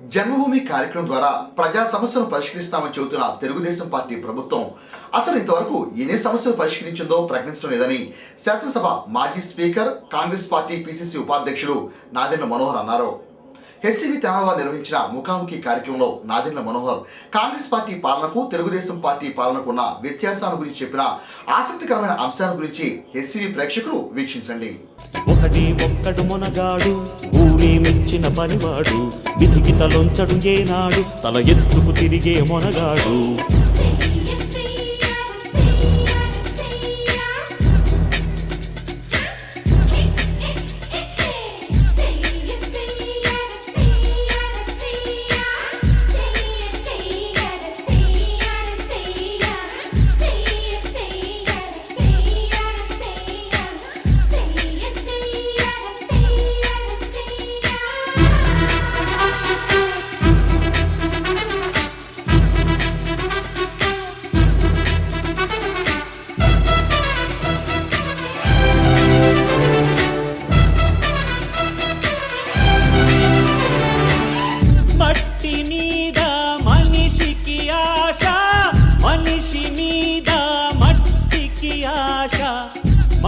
జన్మభూమి కార్యక్రమం ద్వారా ప్రజా సమస్యలను పరిష్కరిస్తామని చెబుతున్న తెలుగుదేశం పార్టీ ప్రభుత్వం అసలు ఇంతవరకు ఎన్ని సమస్యలు పరిష్కరించిందో ప్రకటించడం లేదని శాసనసభ మాజీ స్పీకర్ కాంగ్రెస్ పార్టీ పిసిసి ఉపాధ్యక్షుడు నాదెండ్ల మనోహర్ అన్నారు. హెచ్సివి తెనాలి నిర్వహించిన ముఖాముఖి కార్యక్రమంలో నాదెండ్ల మనోహర్ కాంగ్రెస్ పార్టీ పాలనకు తెలుగుదేశం పార్టీ పాలనకు ఉన్న వ్యత్యాసాల గురించి చెప్పిన ఆసక్తికరమైన అంశాల గురించి హెచ్సివి ప్రేక్షకులు వీక్షించండి. ఒక్కడు మొనగాడు ఊరే మెచ్చిన పనివాడు విధికి తలొంచడు ఏనాడు తల ఎత్తుకు తిరిగే మొనగాడు.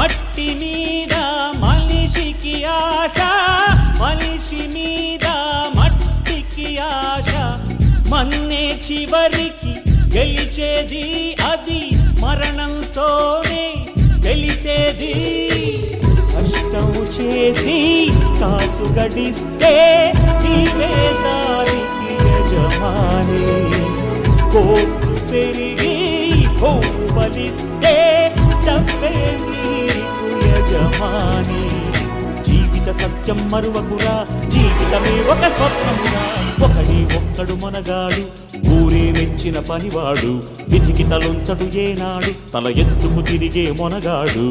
మట్టి మీద మనిషికి ఆశ, మనిషి మీద మట్టికి ఆశ, మన్నే చివరికి గెలిచేది అది మరణంతోనే తెలిసేది. కష్టం చేసి కాసు గడిస్తే నీవే దానికి యజమాని, కోర్టు పెరిగి బలిస్తే డబ్బే నీకు యజమాని. జీవిత సత్యం మరువకురా, జీవితమే ఒక స్వప్నమురా. ఒక్కడు మొనగాడు ఊరే మెచ్చిన పనివాడు విధికి తలొంచడు ఏనాడు తల ఎత్తుకు తిరిగే మొనగాడు.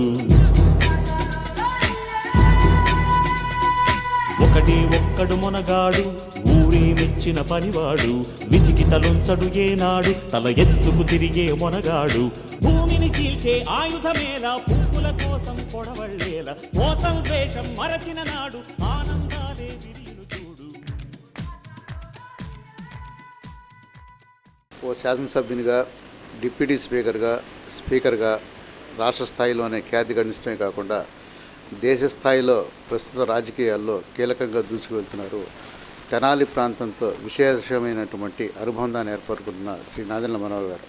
ఒక్కడు మొనగాడు ఊరే మెచ్చిన పనివాడు విధికి తలొంచడు ఏనాడు తల ఎత్తుకు తిరిగే మొనగాడు. భూమిని చీల్చే ఆయుధమేలా పువ్వుల కోసం పొడవళ్ళేలా, మోసం ద్వేషం మరచిన నాడు ఆనందాలే విరియును చూడు. ఓ శాసనసభ్యునిగా, డిప్యూటీ స్పీకర్గా రాష్ట్ర స్థాయిలోనే ఖ్యాతి గణించడమే కాకుండా దేశ స్థాయిలో ప్రస్తుత రాజకీయాల్లో కీలకంగా దూసుకువెళ్తున్నారు. తెనాలి ప్రాంతంతో విశేషమైనటువంటి అనుబంధాన్ని ఏర్పరుచుకున్న శ్రీ నాదెండ్ల మనోహర్ గారు.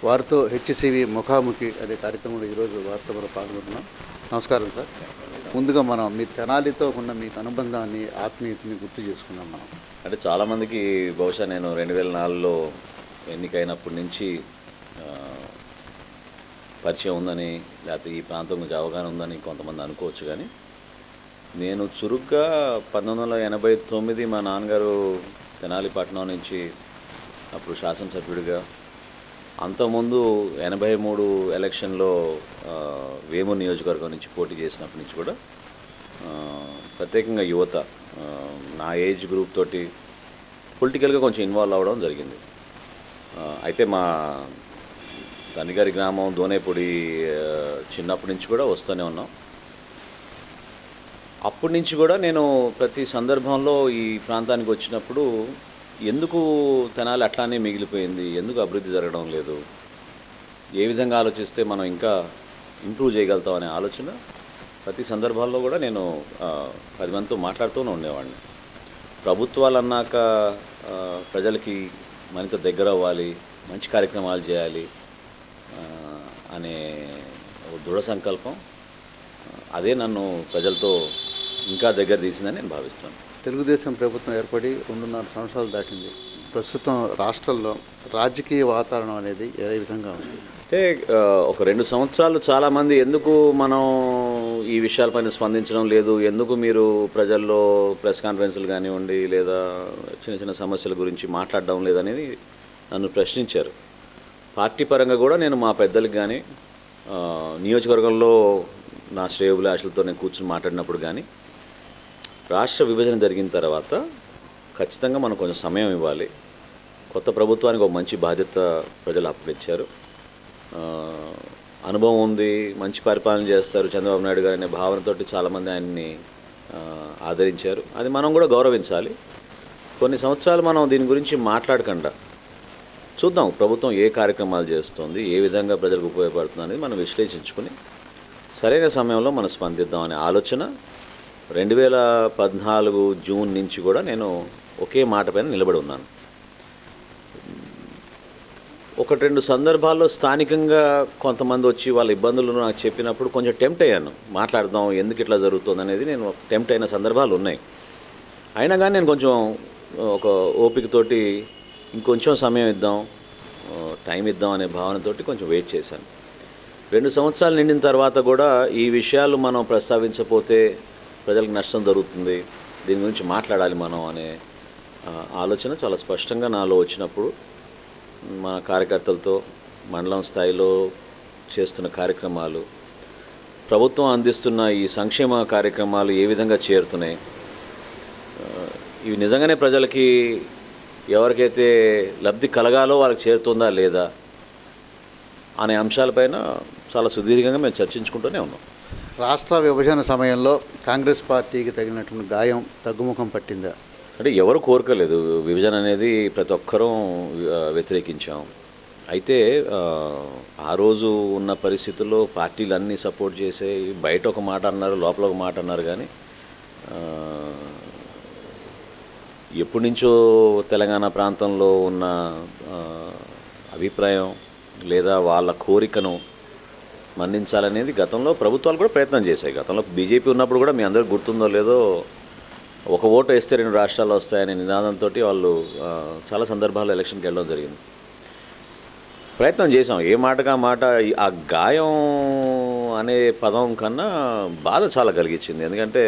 వారితో హెచ్సివి ముఖాముఖి అనే కార్యక్రమంలో ఈరోజు వారితో మనం పాల్గొంటున్నాం. నమస్కారం సార్. ముందుగా మనం మీ తెనాలితో ఉన్న మీకు అనుబంధాన్ని, ఆత్మీయతని గుర్తు చేసుకున్నాం. మనం అంటే చాలామందికి బహుశా నేను 2004లో ఎన్నికైనప్పటి నుంచి పరిచయం ఉందని, లేకపోతే ఈ ప్రాంతం గురించి అవగాహన ఉందని కొంతమంది అనుకోవచ్చు. కానీ నేను చురుగ్గా 1989 మా నాన్నగారు తెనాలి పట్టణం నుంచి అప్పుడు శాసనసభ్యుడిగా, అంతకుముందు 83 ఎలక్షన్లో వేమూరు నియోజకవర్గం నుంచి పోటీ చేసినప్పటి నుంచి కూడా ప్రత్యేకంగా యువత నా ఏజ్ గ్రూప్ తోటి పొలిటికల్గా కొంచెం ఇన్వాల్వ్ అవ్వడం జరిగింది. అయితే మా తండ్రిగారి గ్రామం దోనేపొడి చిన్నప్పటి నుంచి కూడా వస్తూనే ఉన్నాం. అప్పటి నుంచి కూడా నేను ప్రతి సందర్భంలో ఈ ప్రాంతానికి వచ్చినప్పుడు ఎందుకు తెనాలి అట్లానే మిగిలిపోయింది, ఎందుకు అభివృద్ధి జరగడం లేదు, ఏ విధంగా ఆలోచిస్తే మనం ఇంకా ఇంప్రూవ్ చేయగలుగుతాం అనే ఆలోచన ప్రతి సందర్భాల్లో కూడా నేను 10 మందితో మాట్లాడుతూనే ఉండేవాడిని. ప్రభుత్వాలు అన్నాక ప్రజలకి మనతో దగ్గర అవ్వాలి, మంచి కార్యక్రమాలు చేయాలి అనే దృఢ సంకల్పం, అదే నన్ను ప్రజలతో ఇంకా దగ్గర తీసిందని నేను భావిస్తున్నాను. తెలుగుదేశం ప్రభుత్వం ఏర్పడి 2.5 సంవత్సరాలు దాటింది. ప్రస్తుతం రాష్ట్రంలో రాజకీయ వాతావరణం అనేది ఏ విధంగా ఉంది? అంటే ఒక 2 సంవత్సరాలు చాలామంది ఎందుకు మనం ఈ విషయాలపైన స్పందించడం లేదు, ఎందుకు మీరు ప్రజల్లో ప్రెస్ కాన్ఫరెన్సులు కానివ్వండి లేదా చిన్న చిన్న సమస్యల గురించి మాట్లాడడం లేదనేది నన్ను ప్రశ్నించారు. పార్టీ పరంగా కూడా నేను మా పెద్దలకు కానీ నియోజకవర్గంలో నా శ్రేయోభిలాషులతో నేను కూర్చొని మాట్లాడినప్పుడు కానీ, రాష్ట్ర విభజన జరిగిన తర్వాత ఖచ్చితంగా మనం కొంచెం సమయం ఇవ్వాలి, కొత్త ప్రభుత్వానికి ఒక మంచి బాధ్యత ప్రజలు అప్పగించారు, అనుభవం ఉంది, మంచి పరిపాలన చేస్తారు చంద్రబాబు నాయుడు గారు అనే భావనతోటి చాలామంది ఆయన్ని ఆదరించారు. అది మనం కూడా గౌరవించాలి. కొన్ని సంవత్సరాలు మనం దీని గురించి మాట్లాడకుండా చూద్దాం ప్రభుత్వం ఏ కార్యక్రమాలు చేస్తుంది, ఏ విధంగా ప్రజలకు ఉపయోగపడుతుంది అనేది మనం విశ్లేషించుకుని సరైన సమయంలో మనం స్పందిద్దాం అనే ఆలోచన 2014 జూన్ నుంచి కూడా నేను ఒకే మాట పైన నిలబడి ఉన్నాను. ఒకటి రెండు సందర్భాల్లో స్థానికంగా కొంతమంది వచ్చి వాళ్ళ ఇబ్బందులు నాకు చెప్పినప్పుడు కొంచెం టెంప్ట్ అయ్యాను, మాట్లాడదాం ఎందుకు ఇట్లా జరుగుతుంది అనేది నేను టెంప్ట్ అయిన సందర్భాలు ఉన్నాయి. అయినా కానీ నేను కొంచెం ఒక ఓపికతోటి ఇంకొంచెం సమయం ఇద్దాం, టైం ఇద్దాం అనే భావనతోటి కొంచెం వెయిట్ చేశాను. 2 సంవత్సరాలు నిండిన తర్వాత కూడా ఈ విషయాలు మనం ప్రస్తావించకపోతే ప్రజలకు నష్టం జరుగుతుంది, దీని గురించి మాట్లాడాలి మనం అనే ఆలోచన చాలా స్పష్టంగా నాలో వచ్చినప్పుడు మా కార్యకర్తలతో మండలం స్థాయిలో చేస్తున్న కార్యక్రమాలు, ప్రభుత్వం అందిస్తున్న ఈ సంక్షేమ కార్యక్రమాలు ఏ విధంగా చేరుతున్నాయి, ఇవి నిజంగానే ప్రజలకి ఎవరికైతే లబ్ధి కలగాలో వాళ్ళకి చేరుతుందా లేదా అనే అంశాలపైన చాలా సుదీర్ఘంగా మేము చర్చించుకుంటూనే ఉన్నాం. రాష్ట్ర విభజన సమయంలో కాంగ్రెస్ పార్టీకి తగినటువంటి గాయం తగ్గుముఖం పట్టిందా? అంటే ఎవరు కోరుకోలేదు విభజన అనేది, ప్రతి ఒక్కరూ వ్యతిరేకించాం. అయితే ఆ రోజు ఉన్న పరిస్థితుల్లో పార్టీలు అన్నీ సపోర్ట్ చేసే, బయట ఒక మాట అన్నారు, లోపల ఒక మాట అన్నారు. కానీ ఎప్పటి నుంచో తెలంగాణ ప్రాంతంలో ఉన్న అభిప్రాయం లేదా వాళ్ళ కోరికను మన్నించాలనేది గతంలో ప్రభుత్వాలు కూడా ప్రయత్నం చేశాయి. గతంలో బీజేపీ ఉన్నప్పుడు కూడా మీ అందరికీ గుర్తుందో లేదో, ఒక ఓటు వేస్తే 2 రాష్ట్రాలు వస్తాయనే నినాదంతో వాళ్ళు చాలా సందర్భాల్లో ఎలక్షన్కి వెళ్ళడం జరిగింది. ప్రయత్నం చేసాం, ఏ మాటగా మాట. ఆ గాయం అనే పదం కన్నా బాధ చాలా కలిగించింది. ఎందుకంటే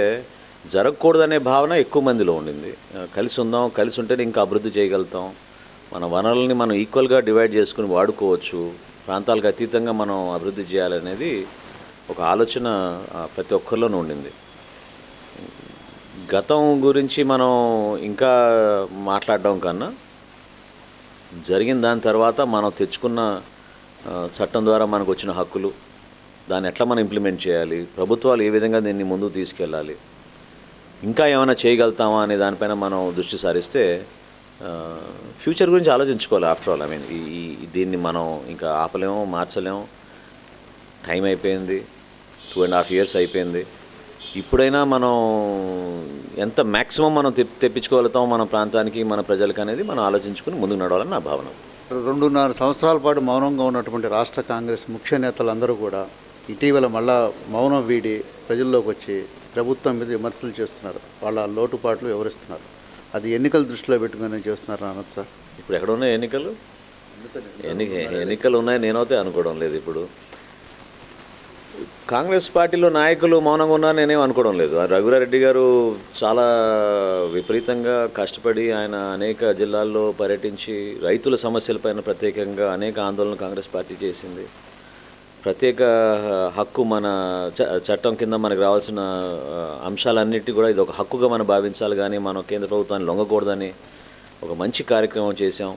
జరగకూడదనే భావన ఎక్కువ మందిలో ఉండింది. కలిసి ఉందాం, కలిసి ఉంటేనే ఇంకా అభివృద్ధి చేయగలుగుతాం, మన వనరుల్ని మనం ఈక్వల్గా డివైడ్ చేసుకుని వాడుకోవచ్చు, ప్రాంతాలకు అతీతంగా మనం అభివృద్ధి చేయాలనేది ఒక ఆలోచన ప్రతి ఒక్కరిలోనూ ఉండింది. గతం గురించి మనం ఇంకా మాట్లాడడం కన్నా జరిగిన దాని తర్వాత మనం తెచ్చుకున్న చట్టం ద్వారా మనకు వచ్చిన హక్కులు, దాన్ని ఎట్లా మనం ఇంప్లిమెంట్ చేయాలి, ప్రభుత్వాలు ఏ విధంగా దీన్ని ముందుకు తీసుకెళ్ళాలి, ఇంకా ఏమైనా చేయగలుగుతామా అనే దానిపైన మనం దృష్టి సారిస్తే ఫ్యూచర్ గురించి ఆలోచించుకోవాలి. ఆఫ్టర్ ఆల్ దీన్ని మనం ఇంకా ఆపలేము, మార్చలేము. టైం అయిపోయింది, 2.5 years అయిపోయింది. ఇప్పుడైనా మనం ఎంత మ్యాక్సిమం మనం తెప్పించుకోగలుగుతాం మన ప్రాంతానికి, మన ప్రజలకు అనేది మనం ఆలోచించుకుని ముందుకు నడవాలని నా భావన. 2.5 సంవత్సరాల పాటు మౌనంగా ఉన్నటువంటి రాష్ట్ర కాంగ్రెస్ ముఖ్య నేతలందరూ కూడా ఇటీవల మళ్ళా మౌనం వీడి ప్రజల్లోకి వచ్చి ప్రభుత్వం మీద విమర్శలు చేస్తున్నారు, వాళ్ళ లోటుపాట్లు వివరిస్తున్నారు. అది ఎన్నికలు దృష్టిలో పెట్టుకుని చేస్తున్నారు అనొచ్చు సార్? ఇప్పుడు ఎక్కడ ఉన్నాయి ఎన్నికలు ఉన్నాయి నేనైతే అనుకోవడం లేదు. ఇప్పుడు కాంగ్రెస్ పార్టీలో నాయకులు మౌనంగా ఉన్నారని నేనేం అనుకోవడం లేదు. రఘురారెడ్డి గారు చాలా విపరీతంగా కష్టపడి ఆయన అనేక జిల్లాల్లో పర్యటించి రైతుల సమస్యలపైన ప్రత్యేకంగా అనేక ఆందోళనలు కాంగ్రెస్ పార్టీ చేసింది. ప్రత్యేక హక్కు, మన చట్టం కింద మనకు రావాల్సిన అంశాలన్నిటి కూడా ఇది ఒక హక్కుగా మనం భావించాలి, కానీ మనం కేంద్ర ప్రభుత్వాన్ని లొంగకూడదని ఒక మంచి కార్యక్రమం చేశాం.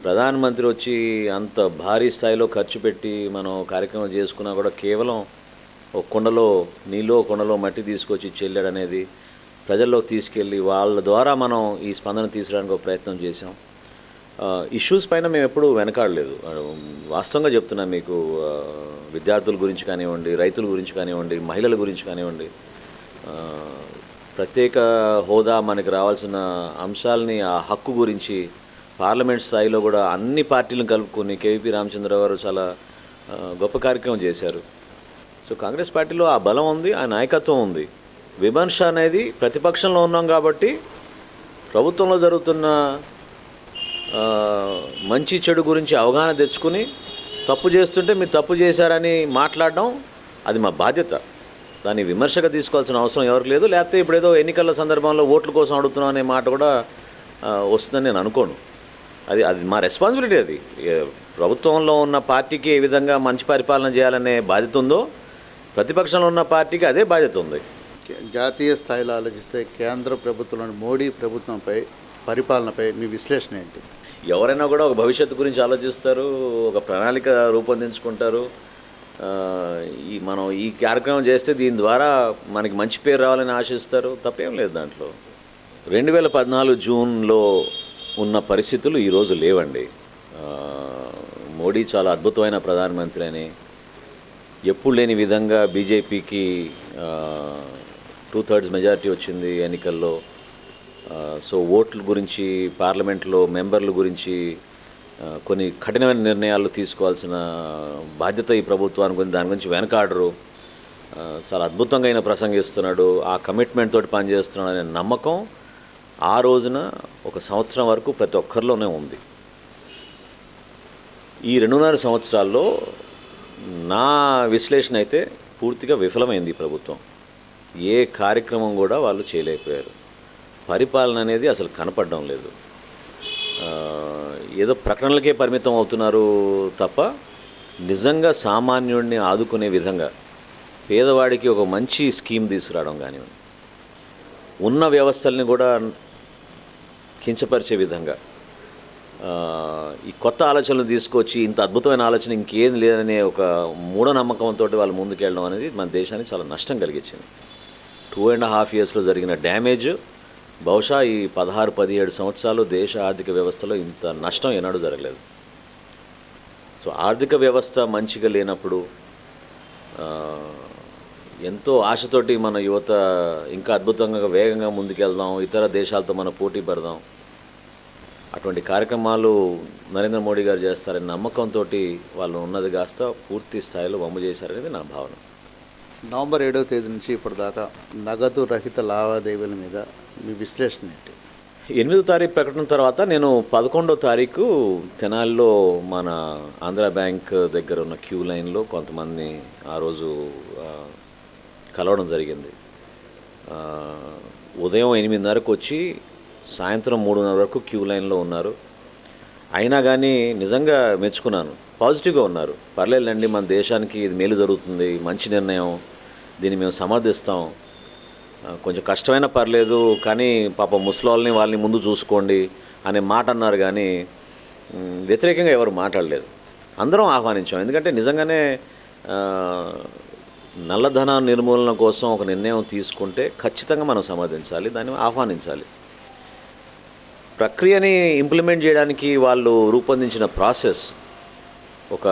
ప్రధానమంత్రి వచ్చి అంత భారీ స్థాయిలో ఖర్చు పెట్టి మనం కార్యక్రమం చేసుకున్నా కూడా కేవలం ఒక కుండలో నీళ్ళు, కుండలో మట్టి తీసుకొచ్చి చెల్లాడనేది ప్రజల్లోకి తీసుకెళ్ళి వాళ్ళ ద్వారా మనం ఈ స్పందన తీసుకోవడానికి ఒక ప్రయత్నం చేశాం. ఇష్యూస్ పైన మేము ఎప్పుడూ వెనకాడలేదు. వాస్తవంగా చెప్తున్నా మీకు, విద్యార్థుల గురించి కానివ్వండి, రైతుల గురించి కానివ్వండి, మహిళల గురించి కానివ్వండి, ప్రత్యేక హోదా మనకి రావాల్సిన అంశాలని, ఆ హక్కు గురించి పార్లమెంట్ స్థాయిలో కూడా అన్ని పార్టీలను కలుపుకొని కేవీపీ రామచంద్రరావు గారు చాలా గొప్ప కార్యక్రమం చేశారు. సో కాంగ్రెస్ పార్టీలో ఆ బలం ఉంది, ఆ నాయకత్వం ఉంది. విమర్శ అనేది ప్రతిపక్షంలో ఉన్నాం కాబట్టి ప్రభుత్వంలో జరుగుతున్న మంచి చెడు గురించి అవగాహన తెచ్చుకుని తప్పు చేస్తుంటే మీరు తప్పు చేశారని మాట్లాడడం అది మా బాధ్యత. దాన్ని విమర్శగా తీసుకోవాల్సిన అవసరం ఎవరికి లేదు. లేకపోతే ఇప్పుడు ఏదో ఎన్నికల సందర్భంలో ఓట్ల కోసం అడుగుతున్నాం అనే మాట కూడా వస్తుందని నేను అనుకోను. అది మా రెస్పాన్సిబిలిటీ. అది ప్రభుత్వంలో ఉన్న పార్టీకి ఏ విధంగా మంచి పరిపాలన చేయాలనే బాధ్యత ఉందో ప్రతిపక్షంలో ఉన్న పార్టీకి అదే బాధ్యత ఉంది. జాతీయ స్థాయిలో ఆలోచిస్తే కేంద్ర ప్రభుత్వంలోని మోడీ ప్రభుత్వంపై పరిపాలనపై మీ విశ్లేషణ ఏంటి? ఎవరైనా కూడా ఒక భవిష్యత్తు గురించి ఆలోచిస్తారు, ఒక ప్రణాళిక రూపొందించుకుంటారు. మనం ఈ కార్యక్రమం చేస్తే దీని ద్వారా మనకి మంచి పేరు రావాలని ఆశిస్తారు. తప్పేం లేదు దాంట్లో. 2014 జూన్లో ఉన్న పరిస్థితులు ఈరోజు లేవండి. మోడీ చాలా అద్భుతమైన ప్రధానమంత్రి అని, ఎప్పుడు లేని విధంగా బీజేపీకి 2/3 మెజారిటీ వచ్చింది ఎన్నికల్లో. సో ఓట్ల గురించి, పార్లమెంట్లో మెంబర్ల గురించి కొన్ని కఠినమైన నిర్ణయాలు తీసుకోవాల్సిన బాధ్యత ఈ ప్రభుత్వానికి ఉంది. దాని గురించి వెనకాడరు. చాలా అద్భుతంగా ఆయన ప్రసంగిస్తున్నాడు, ఆ కమిట్మెంట్ తోటి పనిచేస్తున్నాడు అనే నమ్మకం ఆ రోజున 1 సంవత్సరం వరకు ప్రతి ఒక్కరిలోనే ఉంది. ఈ 2.5 సంవత్సరాల్లో నా విశ్లేషణ అయితే పూర్తిగా విఫలమైంది ఈ ప్రభుత్వం. ఏ కార్యక్రమం కూడా వాళ్ళు చేయలేకపోయారు. పరిపాలన అనేది అసలు కనపడడం లేదు. ఏదో ప్రకటనలకే పరిమితం అవుతున్నారు తప్ప నిజంగా సామాన్యుడిని ఆదుకునే విధంగా, పేదవాడికి ఒక మంచి స్కీమ్ తీసుకురావడం కానివ్వండి, ఉన్న వ్యవస్థల్ని కూడా కించపరిచే విధంగా ఈ కొత్త ఆలోచనలు తీసుకొచ్చి ఇంత అద్భుతమైన ఆలోచన ఇంకేం లేదనే ఒక మూఢనమ్మకంతో వాళ్ళు ముందుకెళ్ళడం అనేది మన దేశానికి చాలా నష్టం కలిగించింది. 2.5 yearsలో జరిగిన డ్యామేజ్ బహుశా ఈ 16-17 సంవత్సరాలు దేశ ఆర్థిక వ్యవస్థలో ఇంత నష్టం ఏనాడు జరగలేదు. సో ఆర్థిక వ్యవస్థ మంచిగా లేనప్పుడు ఎంతో ఆశతోటి మన యువత ఇంకా అద్భుతంగా వేగంగా ముందుకెళ్దాం, ఇతర దేశాలతో మన పోటీ పడదాం, అటువంటి కార్యక్రమాలు నరేంద్ర మోడీ గారు చేస్తారని నమ్మకంతో వాళ్ళు ఉన్నది కాస్త పూర్తి స్థాయిలో వమ్ము చేశారనేది నా భావన. నవంబర్ 7వ తేదీ నుంచి ఇప్పటిదాకా నగదు రహిత లావాదేవీల మీద మీ విశ్లేషణ ఏంటి? 8వ తారీఖు ప్రకటన తర్వాత నేను 11వ తారీఖు తెనాలిలో మన ఆంధ్ర బ్యాంక్ దగ్గర ఉన్న క్యూ లైన్లో కొంతమంది ఆ రోజు కలవడం జరిగింది. ఉదయం 8:30కు వచ్చి సాయంత్రం 3:30 వరకు క్యూ లైన్లో ఉన్నారు. అయినా కానీ నిజంగా మెచ్చుకున్నాను, పాజిటివ్గా ఉన్నారు. పర్లేదండి, మన దేశానికి ఇది మేలు జరుగుతుంది, మంచి నిర్ణయం, దీన్ని మేము సమర్థిస్తాం, కొంచెం కష్టమైనా పర్లేదు కానీ పాపం ముసలోళ్ళని వాళ్ళని ముందు చూసుకోండి అనే మాట అన్నారు. కానీ వ్యతిరేకంగా ఎవరు మాట్లాడలేదు. అందరం ఆహ్వానించాం. ఎందుకంటే నిజంగానే నల్లధన నిర్మూలన కోసం ఒక నిర్ణయం తీసుకుంటే ఖచ్చితంగా మనం సమర్థించాలి, దాన్ని ఆహ్వానించాలి. ప్రక్రియని ఇంప్లిమెంట్ చేయడానికి వాళ్ళు రూపొందించిన ప్రాసెస్ ఒక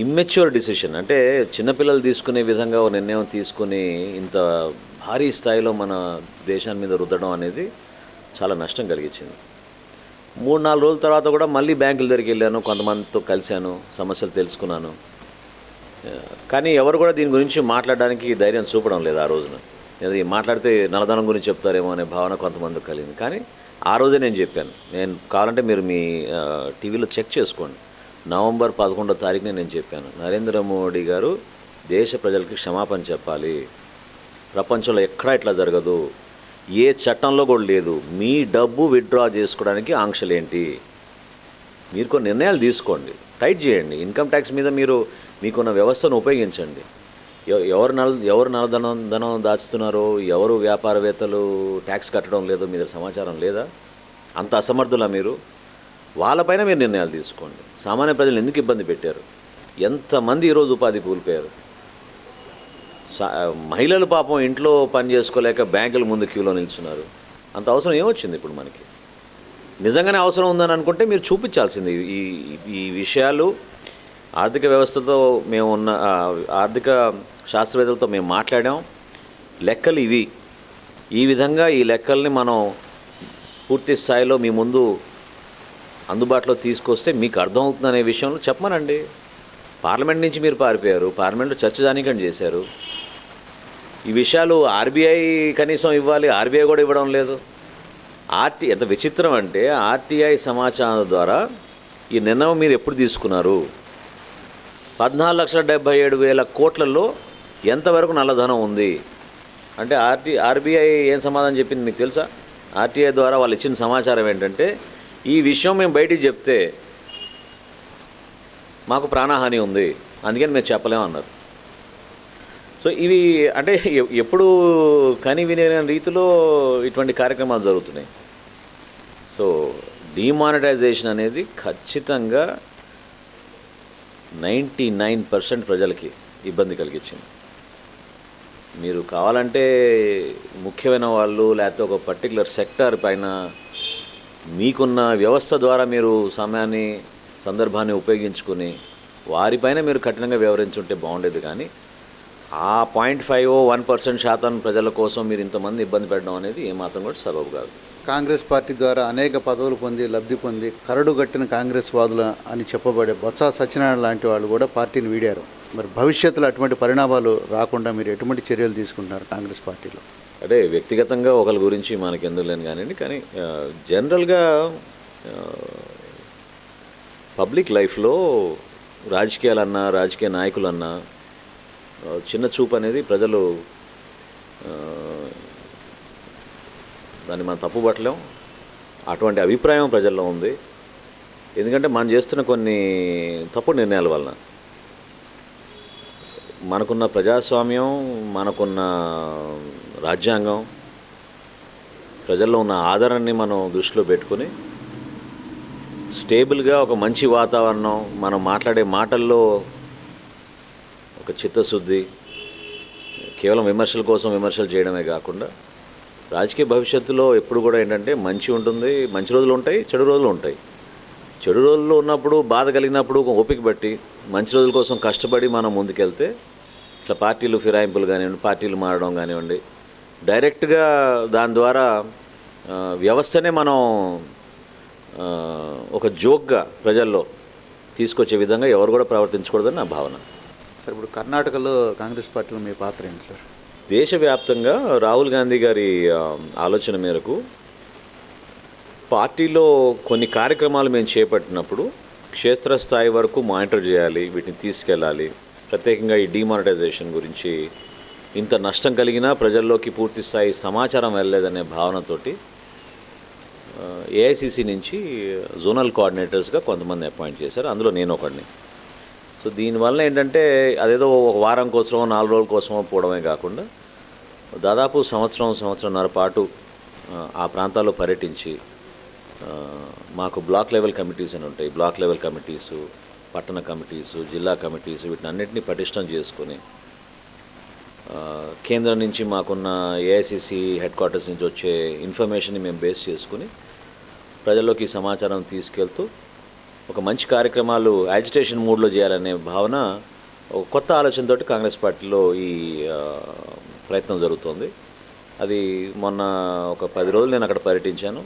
ఇమ్మెచ్యూర్ డిసిషన్. అంటే చిన్నపిల్లలు తీసుకునే విధంగా ఒక నిర్ణయం తీసుకుని ఇంత భారీ స్థాయిలో మన దేశాన్ని మీద రుద్దడం అనేది చాలా నష్టం కలిగించింది. 3-4 రోజుల తర్వాత కూడా మళ్ళీ బ్యాంకుల దగ్గరికి వెళ్ళాను, కొంతమందితో కలిశాను, సమస్యలు తెలుసుకున్నాను. కానీ ఎవరు కూడా దీని గురించి మాట్లాడడానికి ధైర్యం చూపడం లేదు ఆ రోజున. అది మాట్లాడితే నల్లధనం గురించి చెప్తారేమో అనే భావన కొంతమందికి కలిగింది. కానీ ఆ రోజే నేను చెప్పాను, నేను కావాలంటే మీరు మీ టీవీలో చెక్ చేసుకోండి, నవంబర్ 11వ తారీఖునే నేను చెప్పాను, నరేంద్ర మోడీ గారు దేశ ప్రజలకి క్షమాపణ చెప్పాలి, ప్రపంచంలో ఎక్కడా ఇట్లా జరగదు, ఏ చట్టంలో కూడా లేదు, మీ డబ్బు విత్డ్రా చేసుకోవడానికి ఆంక్షలేంటి, మీరు కొన్ని నిర్ణయాలు తీసుకోండి, టైట్ చేయండి, ఇన్కమ్ ట్యాక్స్ మీద మీరు మీకున్న వ్యవస్థను ఉపయోగించండి, ఎవరు నల్లధనం దాచుతున్నారో, ఎవరు వ్యాపారవేత్తలు ట్యాక్స్ కట్టడం లేదో మీద సమాచారం లేదా, అంత అసమర్థులా మీరు, వాళ్ళపైన మీరు నిర్ణయాలు తీసుకోండి. సామాన్య ప్రజలు ఎందుకు ఇబ్బంది పెట్టారు, ఎంతమంది ఈరోజు ఉపాధి కోల్పోయారు, మహిళలు పాపం ఇంట్లో పని చేసుకోలేక బ్యాంకుల ముందు క్యూలో నిల్చున్నారు. అంత అవసరం ఏమొచ్చింది ఇప్పుడు మనకి? నిజంగానే అవసరం ఉందని అనుకుంటే మీరు చూపించాల్సింది. ఈ విషయాలు ఆర్థిక వ్యవస్థతో మేము ఉన్న ఆర్థిక శాస్త్రవేత్తలతో మేము మాట్లాడాం. లెక్కలు ఇవి, ఈ విధంగా ఈ లెక్కల్ని మనం పూర్తి స్థాయిలో మీ ముందు అందుబాటులో తీసుకొస్తే మీకు అర్థమవుతుందనే విషయంలో చెప్పమనండి. పార్లమెంట్ నుంచి మీరు పారిపోయారు, పార్లమెంట్లో చర్చ దానికంటే చేశారు. ఈ విషయాలు ఆర్బీఐ కనీసం ఇవ్వాలి, ఆర్బీఐ కూడా ఇవ్వడం లేదు. ఎంత విచిత్రం అంటే ఆర్టీఐ సమాచారం ద్వారా ఈ నిర్ణయం మీరు ఎప్పుడు తీసుకున్నారు? 14,77,000 కోట్లలో ఎంతవరకు నల్లధనం ఉంది అంటే ఆర్బీఐ ఏం సమాధానం చెప్పింది మీకు తెలుసా? ఆర్టీఐ ద్వారా వాళ్ళు ఇచ్చిన సమాచారం ఏంటంటే, ఈ విషయం మేము బయటికి చెప్తే మాకు ప్రాణహాని ఉంది, అందుకని మేము చెప్పలేమన్నారు. సో ఇవి అంటే ఎప్పుడు కని వినే రీతిలో ఇటువంటి కార్యక్రమాలు జరుగుతున్నాయి. సో డిమానిటైజేషన్ అనేది ఖచ్చితంగా 99% ప్రజలకి ఇబ్బంది కలిగించింది. మీరు కావాలంటే ముఖ్యమైన వాళ్ళు లేకపోతే ఒక పర్టికులర్ సెక్టార్ పైన మీకున్న వ్యవస్థ ద్వారా మీరు సమయాన్ని సందర్భాన్ని ఉపయోగించుకుని వారిపైన మీరు కఠినంగా వ్యవహరించుంటే బాగుండేది. కానీ ఆ 0.5-1% శాతం ప్రజల కోసం మీరు ఇంతమంది ఇబ్బంది పెట్టడం అనేది ఏమాత్రం కూడా సబబు కాదు. కాంగ్రెస్ పార్టీ ద్వారా అనేక పదవులు పొంది లబ్ధి పొంది కరడుగట్టిన కాంగ్రెస్ వాదులు అని చెప్పబడే బొత్స సత్యనారాయణ లాంటి వాళ్ళు కూడా పార్టీని వీడారు. మరి భవిష్యత్తులో అటువంటి పరిణామాలు రాకుండా మీరు ఎటువంటి చర్యలు తీసుకుంటున్నారు కాంగ్రెస్ పార్టీలో? అంటే వ్యక్తిగతంగా ఒకరి గురించి మనకి ఎందుకు లేని కానివ్వండి, కానీ జనరల్గా పబ్లిక్ లైఫ్లో రాజకీయాలన్నా రాజకీయ నాయకులన్నా చిన్న చూపు అనేది ప్రజలు దాన్ని మనం తప్పుపట్టలేం. అటువంటి అభిప్రాయం ప్రజల్లో ఉంది. ఎందుకంటే మనం చేస్తున్న కొన్ని తప్పుడు నిర్ణయాల వలన మనకున్న ప్రజాస్వామ్యం, మనకున్న రాజ్యాంగం, ప్రజల్లో ఉన్న ఆదరణని మనం దృష్టిలో పెట్టుకుని స్టేబుల్గా ఒక మంచి వాతావరణం, మనం మాట్లాడే మాటల్లో ఒక చిత్తశుద్ధి, కేవలం విమర్శల కోసం విమర్శలు చేయడమే కాకుండా రాజకీయ భవిష్యత్తులో ఎప్పుడు కూడా ఏంటంటే మంచి ఉంటుంది, మంచి రోజులు ఉంటాయి, చెడు రోజులు ఉంటాయి. చెడు రోజుల్లో ఉన్నప్పుడు బాధ కలిగినప్పుడు ఓపిక బట్టి మంచి రోజుల కోసం కష్టపడి మనం ముందుకెళ్తే ఇట్లా పార్టీలు ఫిరాయింపులు కానివ్వండి, పార్టీలు మారడం కానివ్వండి, డైరెక్ట్గా దాని ద్వారా వ్యవస్థనే మనం ఒక జోక్గా ప్రజల్లో తీసుకొచ్చే విధంగా ఎవరు కూడా ప్రవర్తించకూడదని నా భావన. సార్, ఇప్పుడు కర్ణాటకలో కాంగ్రెస్ పార్టీలో మీ పాత్ర ఏంటి సార్? దేశవ్యాప్తంగా రాహుల్ గాంధీ గారి ఆలోచన మేరకు పార్టీలో కొన్ని కార్యక్రమాలు మేము చేపట్టినప్పుడు క్షేత్రస్థాయి వరకు మానిటర్ చేయాలి, వీటిని తీసుకెళ్ళాలి. ప్రత్యేకంగా ఈ డిమానిటైజేషన్ గురించి ఇంత నష్టం కలిగినా ప్రజల్లోకి పూర్తి స్థాయి సమాచారం వెళ్ళలేదనే భావనతోటి ఏఐసిసి నుంచి జోనల్ కోఆర్డినేటర్స్గా కొంతమంది అపాయింట్ చేశారు. అందులో నేను ఒకడిని. సో దీనివల్ల ఏంటంటే అదేదో ఒక వారం కోసమో 4 రోజుల కోసమో పోవడమే కాకుండా దాదాపు సంవత్సరంన్నర పాటు ఆ ప్రాంతాల్లో పర్యటించి మాకు బ్లాక్ లెవెల్ కమిటీస్ అని ఉంటాయి. బ్లాక్ లెవెల్ కమిటీసు, పట్టణ కమిటీసు, జిల్లా కమిటీసు, వీటిని అన్నింటినీ పటిష్టం చేసుకొని కేంద్రం నుంచి మాకున్న ఏఐసిసి హెడ్ క్వార్టర్స్ నుంచి వచ్చే ఇన్ఫర్మేషన్ని మేము బేస్ చేసుకుని ప్రజల్లోకి సమాచారం తీసుకెళ్తూ ఒక మంచి కార్యక్రమాలు యాజిటేషన్ మూడ్లో చేయాలనే భావన, ఒక కొత్త ఆలోచనతోటి కాంగ్రెస్ పార్టీలో ఈ ప్రయత్నం జరుగుతోంది. అది మొన్న ఒక 10 రోజులు నేను అక్కడ పర్యటించాను.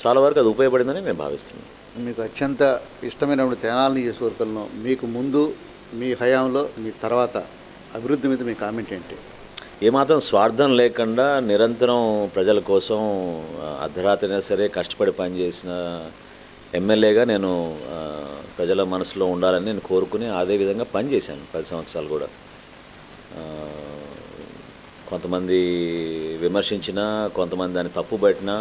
చాలా వరకు అది ఉపయోగపడిందని మేము భావిస్తున్నాం. మీకు అత్యంత ఇష్టమైన తెనాలి నియోజకవర్గంలో మీకు ముందు, మీ హయాంలో, మీ తర్వాత అభివృద్ధి మీద మీ కామెంట్ ఏంటి? ఏమాత్రం స్వార్థం లేకుండా నిరంతరం ప్రజల కోసం అర్ధరాత్రైనా సరే కష్టపడి పనిచేసిన ఎమ్మెల్యేగా నేను ప్రజల మనసులో ఉండాలని నేను కోరుకుని అదే విధంగా పనిచేశాను 10 సంవత్సరాలు కూడా. కొంతమంది విమర్శించినా, కొంతమంది దాన్ని తప్పుబట్టినా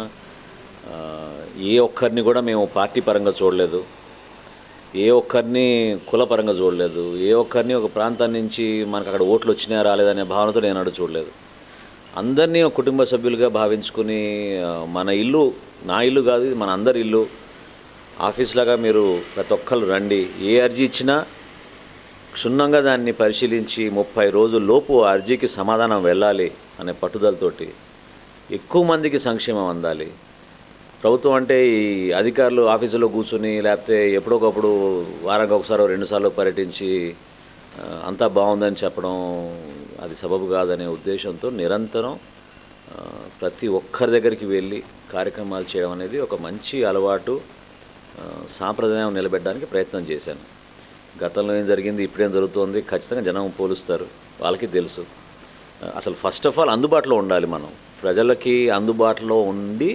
ఏ ఒక్కరిని కూడా మేము పార్టీ పరంగా చూడలేదు, ఏ ఒక్కరిని కులపరంగా చూడలేదు, ఏ ఒక్కరిని ఒక ప్రాంతం నుంచి మనకు అక్కడ ఓట్లు వచ్చినాయా రాలేదనే భావనతో నేను అడు చూడలేదు. అందరినీ ఒక కుటుంబ సభ్యులుగా భావించుకుని మన ఇల్లు, నా ఇల్లు కాదు, ఇది మన అందరి ఇల్లు, ఆఫీస్ లాగా మీరు ప్రతి ఒక్కరు రండి, ఏ అర్జీ ఇచ్చినా క్షుణ్ణంగా దాన్ని పరిశీలించి 30 రోజుల లోపు ఆ అర్జీకి సమాధానం వెళ్ళాలి అనే పట్టుదలతోటి ఎక్కువ మందికి సంక్షేమం అందాలి. ప్రభుత్వం అంటే ఈ అధికారులు ఆఫీసులో కూర్చుని లేకపోతే ఎప్పుడొకప్పుడు వారానికి ఒకసారి 2 సార్లు పర్యటించి అంతా బాగుందని చెప్పడం అది సబబు కాదనే ఉద్దేశంతో నిరంతరం ప్రతి ఒక్కరి దగ్గరికి వెళ్ళి కార్యక్రమాలు చేయడం అనేది ఒక మంచి అలవాటు, సాంప్రదాయం నిలబెట్టడానికి ప్రయత్నం చేశాను. గతంలో ఏం జరిగింది, ఇప్పుడేం జరుగుతుంది ఖచ్చితంగా జనం పోలుస్తారు, వాళ్ళకి తెలుసు. అసలు ఫస్ట్ ఆఫ్ ఆల్ అందుబాటులో ఉండాలి. మనం ప్రజలకి అందుబాటులో ఉండి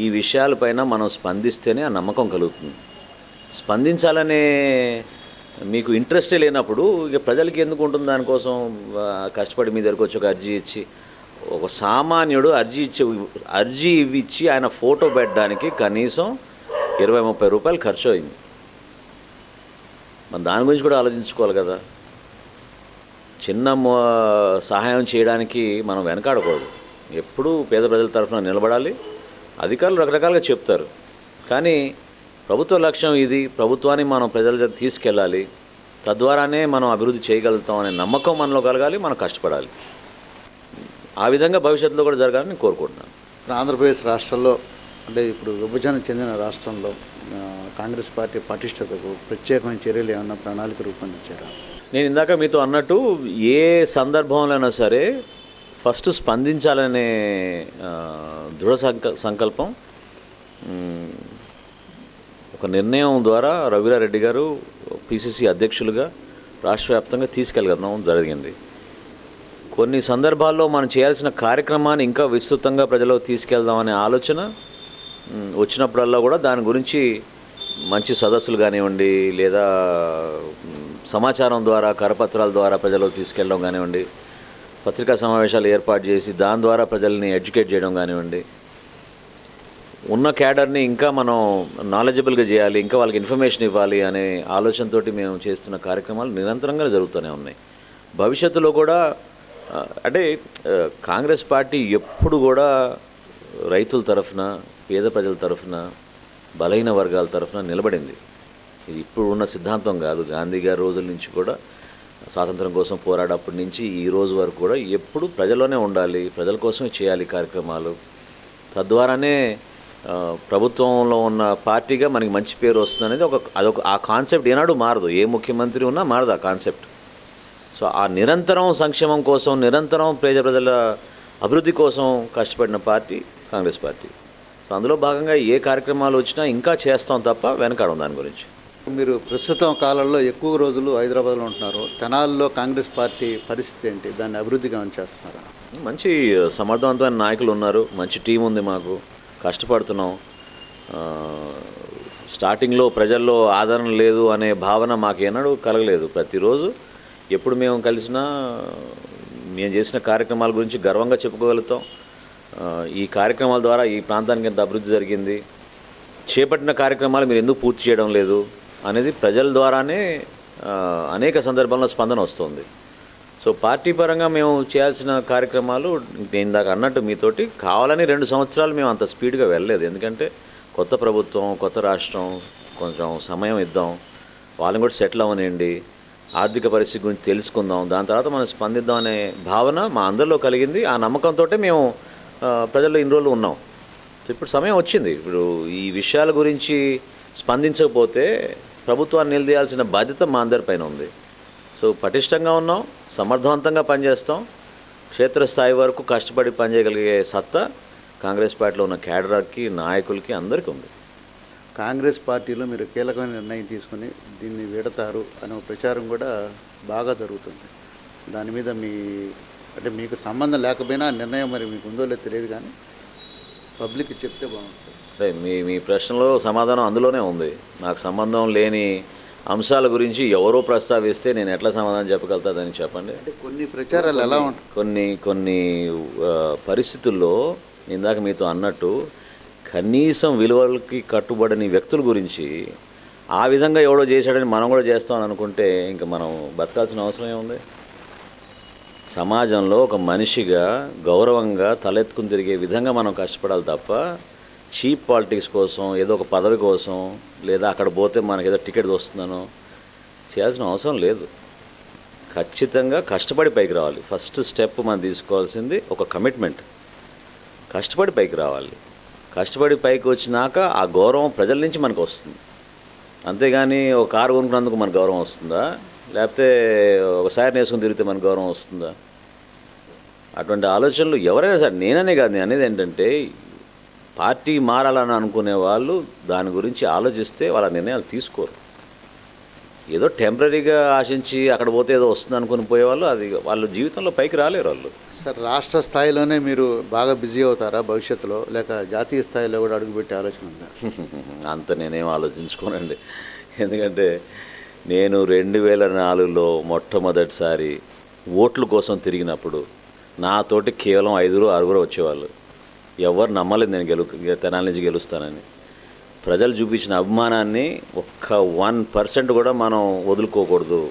ఈ విషయాలపైన మనం స్పందిస్తేనే ఆ నమ్మకం కలుగుతుంది. స్పందించాలనే మీకు ఇంట్రెస్టే లేనప్పుడు ఇక ప్రజలకి ఎందుకు ఉంటుంది? దానికోసం కష్టపడి మీ దగ్గరకు వచ్చి ఒక అర్జీ ఇచ్చి, ఒక సామాన్యుడు అర్జీ ఇచ్చి ఆయన ఫోటో పెట్టడానికి కనీసం 20-30 రూపాయలు ఖర్చు అయింది. మన దాని గురించి కూడా ఆలోచించుకోవాలి కదా. చిన్న సహాయం చేయడానికి మనం వెనకాడకూడదు, ఎప్పుడూ పేద ప్రజల తరఫున నిలబడాలి. అధికారులు రకరకాలుగా చెప్తారు, కానీ ప్రభుత్వ లక్ష్యం ఇది. ప్రభుత్వాన్ని మనం ప్రజల దగ్గర తీసుకెళ్ళాలి, తద్వారానే మనం అభివృద్ధి చేయగలుగుతాం అనే నమ్మకం మనలో కలగాలి. మనం కష్టపడాలి. ఆ విధంగా భవిష్యత్తులో కూడా జరగాలని నేను కోరుకుంటున్నాను. ఆంధ్రప్రదేశ్ రాష్ట్రంలో అంటే ఇప్పుడు విభజన చెందిన రాష్ట్రంలో కాంగ్రెస్ పార్టీ పటిష్టతకు ప్రత్యేకమైన చర్యలు ఏమన్నా ప్రణాళిక రూపొందించారా? నేను ఇందాక మీతో అన్నట్టు ఏ సందర్భంలోనైనా సరే ఫస్ట్ స్పందించాలనే దృఢ సంకల్పం ఒక నిర్ణయం ద్వారా రఘువీరారెడ్డి గారు పిసిసి అధ్యక్షులుగా రాష్ట్ర వ్యాప్తంగా తీసుకెళ్ళడం జరిగింది. కొన్ని సందర్భాల్లో మనం చేయాల్సిన కార్యక్రమాన్ని ఇంకా విస్తృతంగా ప్రజలకు తీసుకెళ్దామనే ఆలోచన వచ్చినప్పుడల్లా కూడా దాని గురించి మంచి సదస్సులు కానివ్వండి, లేదా సమాచారం ద్వారా కరపత్రాల ద్వారా ప్రజలకు తీసుకెళ్ళడం కానివ్వండి, పత్రికా సమావేశాలు ఏర్పాటు చేసి దాని ద్వారా ప్రజల్ని ఎడ్యుకేట్ చేయడం కానివ్వండి, ఉన్న క్యాడర్ని ఇంకా మనం నాలెడ్జబుల్గా చేయాలి, ఇంకా వాళ్ళకి ఇన్ఫర్మేషన్ ఇవ్వాలి అనే ఆలోచనతోటి మేము చేస్తున్న కార్యక్రమాలు నిరంతరంగా జరుగుతూనే ఉన్నాయి. భవిష్యత్తులో కూడా అంటే కాంగ్రెస్ పార్టీ ఎప్పుడు కూడా రైతుల తరఫున, పేద ప్రజల తరఫున, బలహీన వర్గాల తరఫున నిలబడింది. ఇది ఇప్పుడు ఉన్న సిద్ధాంతం కాదు. గాంధీ గారి రోజుల నుంచి కూడా, స్వాతంత్రం కోసం పోరాడప్పటి నుంచి ఈ రోజు వరకు కూడా ఎప్పుడు ప్రజల్లోనే ఉండాలి, ప్రజల కోసమే చేయాలి కార్యక్రమాలు. తద్వారానే ప్రభుత్వంలో ఉన్న పార్టీగా మనకి మంచి పేరు వస్తుంది అనేది అదొక ఆ కాన్సెప్ట్ ఏనాడు మారదు. ఏ ముఖ్యమంత్రి ఉన్నా మారదు ఆ కాన్సెప్ట్. సో ఆ నిరంతరం సంక్షేమం కోసం, నిరంతరం ప్రజల అభివృద్ధి కోసం కష్టపడిన పార్టీ కాంగ్రెస్ పార్టీ. సో అందులో భాగంగా ఏ కార్యక్రమాలు వచ్చినా ఇంకా చేస్తాం తప్ప వెనకాడం దాని గురించి. మీరు ప్రస్తుతం కాలంలో ఎక్కువ రోజులు హైదరాబాద్లో ఉంటున్నారు. తెనాలిలో కాంగ్రెస్ పార్టీ పరిస్థితి ఏంటి? దాన్ని అభివృద్ధిగా చేస్తున్నారా? మంచి సమర్థవంతమైన నాయకులు ఉన్నారు, మంచి టీం ఉంది, మాకు కష్టపడుతున్నాం. స్టార్టింగ్లో ప్రజల్లో ఆదరణ లేదు అనే భావన మాకేనాడు కలగలేదు. ప్రతిరోజు ఎప్పుడు మేము కలిసినా మేము చేసిన కార్యక్రమాల గురించి గర్వంగా చెప్పుకోగలుగుతాం. ఈ కార్యక్రమాల ద్వారా ఈ ప్రాంతానికి ఎంత అభివృద్ధి జరిగింది, చేపట్టిన కార్యక్రమాలు మీరు ఎందుకు పూర్తి చేయడం లేదు అనేది ప్రజల ద్వారానే అనేక సందర్భాల్లో స్పందన వస్తుంది. సో పార్టీ పరంగా మేము చేయాల్సిన కార్యక్రమాలు నేను ఇందాక అన్నట్టు మీతోటి కావాలని 2 సంవత్సరాలు మేము అంత స్పీడ్గా వెళ్ళలేదు. ఎందుకంటే కొత్త ప్రభుత్వం, కొత్త రాష్ట్రం, కొంచెం సమయం ఇద్దాం, వాళ్ళని కూడా సెటిల్ అవ్వనండి, ఆర్థిక పరిస్థితి గురించి తెలుసుకుందాం, దాని తర్వాత మనం స్పందిద్దాం అనే భావన మా అందరిలో కలిగింది. ఆ నమ్మకంతో మేము ప్రజల్లో ఇన్ని రోజులు ఉన్నాం. సో ఇప్పుడు సమయం వచ్చింది. ఇప్పుడు ఈ విషయాల గురించి స్పందించకపోతే ప్రభుత్వాన్ని నిలదీయాల్సిన బాధ్యత మా అందరిపైన ఉంది. సో పటిష్టంగా ఉన్నాం, సమర్థవంతంగా పనిచేస్తాం, క్షేత్రస్థాయి వరకు కష్టపడి పనిచేయగలిగే సత్తా కాంగ్రెస్ పార్టీలో ఉన్న క్యాడర్కి, నాయకులకి అందరికీ ఉంది. కాంగ్రెస్ పార్టీలో మీరు కీలకమైన నిర్ణయం తీసుకుని దీన్ని విడతారు అనే ప్రచారం కూడా బాగా జరుగుతుంది. దాని మీద అంటే మీకు సంబంధం లేకపోయినా నిర్ణయం మరి మీకు ఉందో లేదో తెలియదు, కానీ పబ్లిక్ చెప్తే బాగుంటుంది. అంటే మీ ప్రశ్నలో సమాధానం అందులోనే ఉంది. నాకు సంబంధం లేని అంశాల గురించి ఎవరో ప్రస్తావిస్తే నేను ఎట్లా సమాధానం చెప్పగలుగుతాదని చెప్పండి. అంటే కొన్ని ప్రచారాలు ఎలా ఉంటాయి, కొన్ని పరిస్థితుల్లో ఇందాక మీతో అన్నట్టు కనీసం విలువలకి కట్టుబడని వ్యక్తుల గురించి ఆ విధంగా ఎవడో చేశాడని మనం కూడా చేస్తామని అనుకుంటే ఇంకా మనం బతకాల్సిన అవసరం ఏముంది? సమాజంలో ఒక మనిషిగా గౌరవంగా తలెత్తుకుని తిరిగే విధంగా మనం కష్టపడాలి తప్ప చీప్ పాలిటిక్స్ కోసం, ఏదో ఒక పదవి కోసం, లేదా అక్కడ పోతే మనకి ఏదో టికెట్ వస్తుందనో చేయాల్సిన అవసరం లేదు. ఖచ్చితంగా కష్టపడి పైకి రావాలి. ఫస్ట్ స్టెప్ మనం తీసుకోవాల్సింది ఒక కమిట్మెంట్. కష్టపడి పైకి రావాలి. కష్టపడి పైకి వచ్చినాక ఆ గౌరవం ప్రజల నుంచి మనకు వస్తుంది. అంతేగాని ఒక కారు కొనుక్కున్నందుకు మనకు గౌరవం వస్తుందా, లేకపోతే ఒక సారి నేసుకుని తిరిగితే మనకు గౌరవం వస్తుందా? అటువంటి ఆలోచనలు ఎవరైనా సరే, నేననే కాదు, నేను అనేది ఏంటంటే పార్టీ మారాలని అనుకునే వాళ్ళు దాని గురించి ఆలోచిస్తే వాళ్ళ నిర్ణయాలు తీసుకోరు. ఏదో టెంపరీగా ఆశించి అక్కడ పోతే ఏదో వస్తుంది అనుకుని పోయేవాళ్ళు అది వాళ్ళ జీవితంలో పైకి రాలేరు వాళ్ళు. సార్, రాష్ట్ర స్థాయిలోనే మీరు బాగా బిజీ అవుతారా భవిష్యత్తులో, లేక జాతీయ స్థాయిలో కూడా అడుగుపెట్టే ఆలోచన ఉందా? అంత నేనేం ఆలోచించుకోనండి. ఎందుకంటే నేను 2004లో మొట్టమొదటిసారి ఓట్ల కోసం తిరిగినప్పుడు నాతోటి కేవలం 5-6 వచ్చేవాళ్ళు. ఎవరు నమ్మలేదు నేను తెనాలి నుంచి గెలుస్తానని. ప్రజలు చూపించిన అభిమానాన్ని ఒక్క 1% కూడా మనం వదులుకోకూడదు.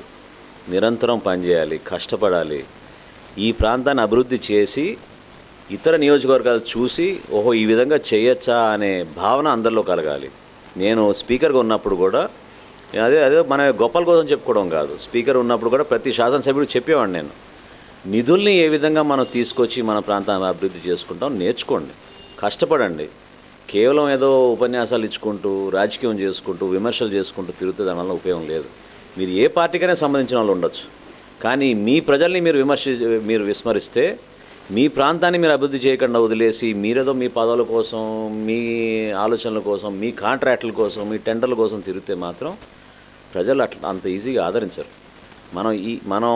నిరంతరం పనిచేయాలి, కష్టపడాలి. ఈ ప్రాంతాన్ని అభివృద్ధి చేసి ఇతర నియోజకవర్గాలు చూసి ఓహో ఈ విధంగా చేయొచ్చా అనే భావన అందరిలో కలగాలి. నేను స్పీకర్గా ఉన్నప్పుడు కూడా అదే మన గొప్పల కోసం చెప్పుకోవడం కాదు, స్పీకర్ ఉన్నప్పుడు కూడా ప్రతి శాసనసభ్యుడు చెప్పేవాడిని నిధుల్ని ఏ విధంగా మనం తీసుకొచ్చి మన ప్రాంతాన్ని అభివృద్ధి చేసుకుంటాం నేర్చుకోండి, కష్టపడండి. కేవలం ఏదో ఉపన్యాసాలు ఇచ్చుకుంటూ రాజకీయం చేసుకుంటూ విమర్శలు చేసుకుంటూ తిరుగుతూ దానివల్ల ఉపయోగం లేదు. మీరు ఏ పార్టీకైనా సంబంధించిన వాళ్ళు ఉండొచ్చు, కానీ మీ ప్రజల్ని మీరు విస్మరిస్తే, మీ ప్రాంతాన్ని మీరు అభివృద్ధి చేయకుండా వదిలేసి మీరేదో మీ పదవుల కోసం, మీ ఆలోచనల కోసం, మీ కాంట్రాక్టుల కోసం, మీ టెండర్ల కోసం తిరిగితే మాత్రం ప్రజలు అంత ఈజీగా ఆదరించరు. మనం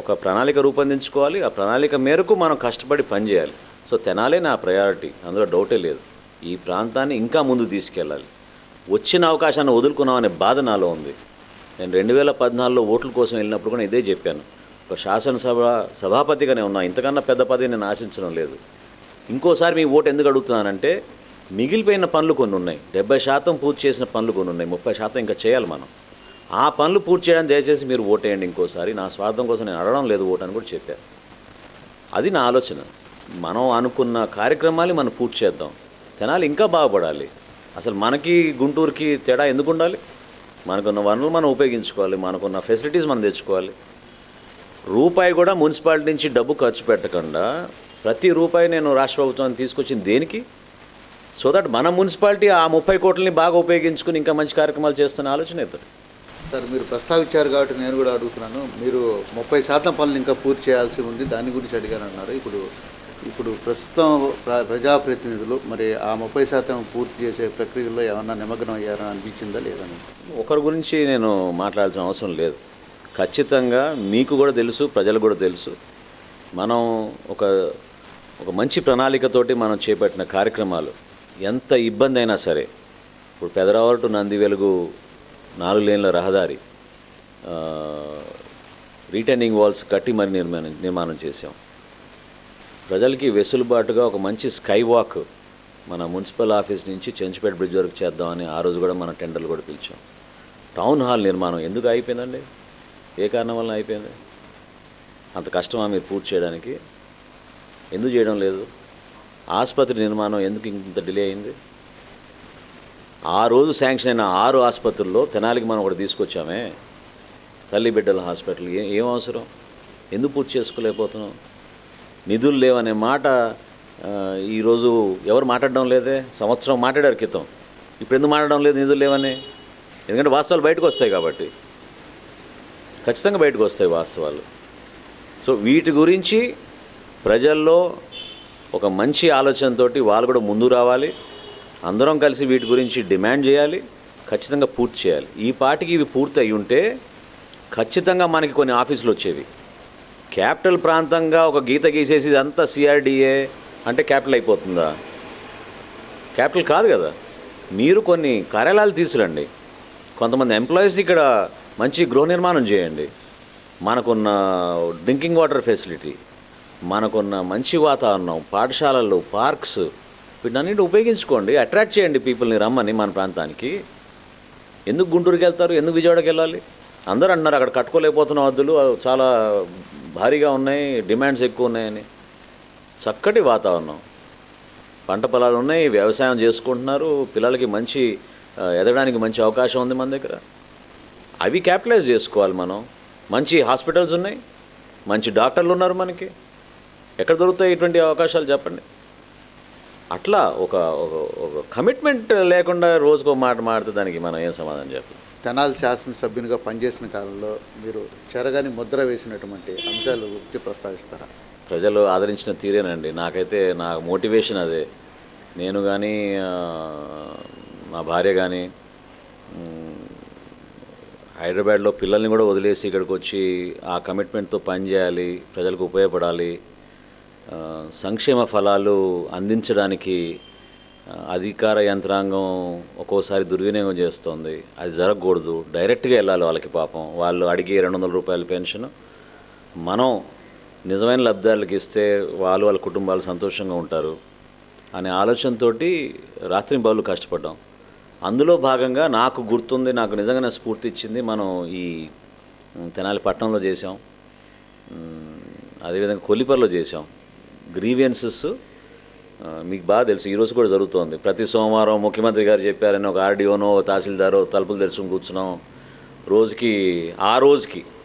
ఒక ప్రణాళిక రూపొందించుకోవాలి. ఆ ప్రణాళిక మేరకు మనం కష్టపడి పనిచేయాలి. సో తెనాలే నా ప్రయారిటీ, అందులో డౌటే లేదు. ఈ ప్రాంతాన్ని ఇంకా ముందుకు తీసుకెళ్ళాలి. వచ్చిన అవకాశాన్ని వదులుకున్నామనే బాధ నాలో ఉంది. నేను 2014లో ఓట్ల కోసం వెళ్ళినప్పుడు కూడా ఇదే చెప్పాను. ఒక శాసనసభ సభాపతిగానే ఉన్నా, ఇంతకన్నా పెద్ద పదవి నేను ఆశించడం లేదు. ఇంకోసారి మీ ఓటు ఎందుకు అడుగుతున్నానంటే, మిగిలిపోయిన పనులు కొన్ని ఉన్నాయి, 70% పూర్తి చేసిన పనులు కొన్ని ఉన్నాయి, 30% ఇంకా చేయాలి మనం. ఆ పనులు పూర్తి చేయడానికి దయచేసి మీరు ఓటేయండి ఇంకోసారి. నా స్వార్థం కోసం నేను అడగడం లేదు ఓటు అని కూడా చెప్పాను. అది నా ఆలోచన. మనం అనుకున్న కార్యక్రమాలు మనం పూర్తి చేద్దాం. తెనాలి ఇంకా బాగుపడాలి. అసలు మనకి గుంటూరుకి తేడా ఎందుకు ఉండాలి? మనకున్న వనరులు మనం ఉపయోగించుకోవాలి, మనకున్న ఫెసిలిటీస్ మనం తెచ్చుకోవాలి. రూపాయి కూడా మున్సిపాలిటీ నుంచి డబ్బు ఖర్చు పెట్టకుండా ప్రతి రూపాయి నేను రాష్ట్ర ప్రభుత్వాన్ని తీసుకొచ్చింది దేనికి? సో దట్ మన మున్సిపాలిటీ ఆ 30 కోట్లని బాగా ఉపయోగించుకుని ఇంకా మంచి కార్యక్రమాలు చేస్తున్న ఆలోచన అవుతుంది. సార్, మీరు ప్రస్తావించారు కాబట్టి నేను కూడా అడుగుతున్నాను. మీరు 30% పనులు ఇంకా పూర్తి చేయాల్సి ఉంది, దాని గురించి అడిగాను అన్నారు. ఇప్పుడు ప్రస్తుతం ప్రజాప్రతినిధులు మరి ఆ 30% పూర్తి చేసే ప్రక్రియలో ఏమన్నా నిమగ్నం అయ్యారని అనిపించిందా లేదని? ఒకరి గురించి నేను మాట్లాడాల్సిన అవసరం లేదు. ఖచ్చితంగా మీకు కూడా తెలుసు, ప్రజలకు కూడా తెలుసు. మనం ఒక మంచి ప్రణాళికతోటి మనం చేపట్టిన కార్యక్రమాలు ఎంత ఇబ్బంది అయినా సరే, ఇప్పుడు పెదరావూరు టు నంది వెలుగు 4 లేన్ల రహదారి, రిటర్నింగ్ వాల్స్ కట్టి మరి నిర్మాణం చేసాం. ప్రజలకి వెసులుబాటుగా ఒక మంచి స్కై వాక్ మన మున్సిపల్ ఆఫీస్ నుంచి చెంచుపేట బ్రిడ్జ్ వరకు చేద్దామని ఆ రోజు కూడా మన టెండర్లు కూడా పిలిచాం. టౌన్ హాల్ నిర్మాణం ఎందుకు అయిపోయిందండి? ఏ కారణం వల్ల అయిపోయింది? అంత కష్టమా మీరు పూర్తి చేయడానికి? ఎందుకు చేయడం లేదు? ఆసుపత్రి నిర్మాణం ఎందుకు ఇంత డిలే అయింది? ఆ రోజు శాంక్షన్ అయిన 6 ఆసుపత్రుల్లో తెనాలికి మనం ఒకటి తీసుకొచ్చామే, తల్లి బిడ్డల హాస్పిటల్. ఏం అవసరం? ఎందుకు పూర్తి చేసుకోలేకపోతున్నాం? నిధులు లేవనే మాట ఈరోజు ఎవరు మాట్లాడడం లేదే. సంవత్సరం మాట్లాడారు క్రితం, ఇప్పుడు ఎందుకు మాట్లాడడం లేదు నిధులు లేవని? ఎందుకంటే వాస్తవాలు బయటకు వస్తాయి కాబట్టి. ఖచ్చితంగా బయటకు వస్తాయి వాస్తవాలు. సో వీటి గురించి ప్రజల్లో ఒక మంచి ఆలోచనతో వాళ్ళు కూడా ముందు రావాలి. అందరం కలిసి వీటి గురించి డిమాండ్ చేయాలి, ఖచ్చితంగా పూర్తి చేయాలి. ఈ పాటికి ఇవి పూర్తి అయి ఉంటే ఖచ్చితంగా మనకి కొన్ని ఆఫీసులు వచ్చేవి. క్యాపిటల్ ప్రాంతంగా ఒక గీత గీసేసి ఇదంతా సిఆర్డిఏ అంటే క్యాపిటల్ అయిపోతుందా? క్యాపిటల్ కాదు కదా. మీరు కొన్ని కార్యాలయాలు తీసుకురండి, కొంతమంది ఎంప్లాయీస్ని ఇక్కడ మంచి గృహ నిర్మాణం చేయండి. మనకున్న డ్రింకింగ్ వాటర్ ఫెసిలిటీ, మనకున్న మంచి వాతావరణం, పాఠశాలలు, పార్క్స్, వీటన్నింటి ఉపయోగించుకోండి. అట్రాక్ట్ చేయండి పీపుల్ని రమ్మని మన ప్రాంతానికి. ఎందుకు గుంటూరుకి వెళ్తారు? ఎందుకు విజయవాడకి వెళ్ళాలి? అందరూ అంటున్నారు అక్కడ కట్టుకోలేకపోతున్న హద్దులు చాలా భారీగా ఉన్నాయి, డిమాండ్స్ ఎక్కువ ఉన్నాయని. చక్కటి వాతావరణం, పంట పొలాలు ఉన్నాయి, వ్యవసాయం చేసుకుంటున్నారు, పిల్లలకి మంచి ఎదగడానికి మంచి అవకాశం ఉంది మన దగ్గర. అవి క్యాపిటలైజ్ చేసుకోవాలి మనం. మంచి హాస్పిటల్స్ ఉన్నాయి, మంచి డాక్టర్లు ఉన్నారు మనకి. ఎక్కడ దొరుకుతాయి ఇటువంటి అవకాశాలు చెప్పండి? అట్లా ఒక కమిట్మెంట్ లేకుండా రోజుకో మాట మాడితే దానికి మనం ఏం సమాధానం చెప్పాలి? తెనాలి శాసనసభ్యునిగా పనిచేసిన కాలంలో మీరు చెరగని ముద్ర వేసినటువంటి అంశాలు గురించి ప్రస్తావిస్తారా? ప్రజలు ఆదరించిన తీరేనండి. నాకైతే నా మోటివేషన్ అదే. నేను కానీ నా భార్య కానీ హైదరాబాద్లో పిల్లల్ని కూడా వదిలేసి ఇక్కడికి వచ్చి ఆ కమిట్మెంట్తో పనిచేయాలి, ప్రజలకు ఉపయోగపడాలి, సంక్షేమ ఫలాలు అందించడానికి అధికార యంత్రాంగం ఒక్కోసారి దుర్వినియోగం చేస్తుంది. అది జరగకూడదు. డైరెక్ట్గా వెళ్ళాలి వాళ్ళకి. పాపం వాళ్ళు అడిగే 200 రూపాయల పెన్షన్ మనం నిజమైన లబ్ధిదారులకు ఇస్తే వాళ్ళ కుటుంబాలు సంతోషంగా ఉంటారు అనే ఆలోచనతో రాత్రింబవళ్ళు కష్టపడ్డాం. అందులో భాగంగా నాకు గుర్తుంది, నాకు నిజంగానే స్ఫూర్తి ఇచ్చింది, మనం ఈ తెనాలి పట్టణంలో చేసాం, అదేవిధంగా కొల్లిపర్లో చేసాం. గ్రీవియన్సెస్ మీకు బాగా తెలుసు, ఈరోజు కూడా జరుగుతోంది. ప్రతి సోమవారం ముఖ్యమంత్రి గారు చెప్పారని ఒక ఆర్డీఓనో తహసీల్దారో తలుపులు తెరుచుకుని కూర్చున్నాం. రోజుకి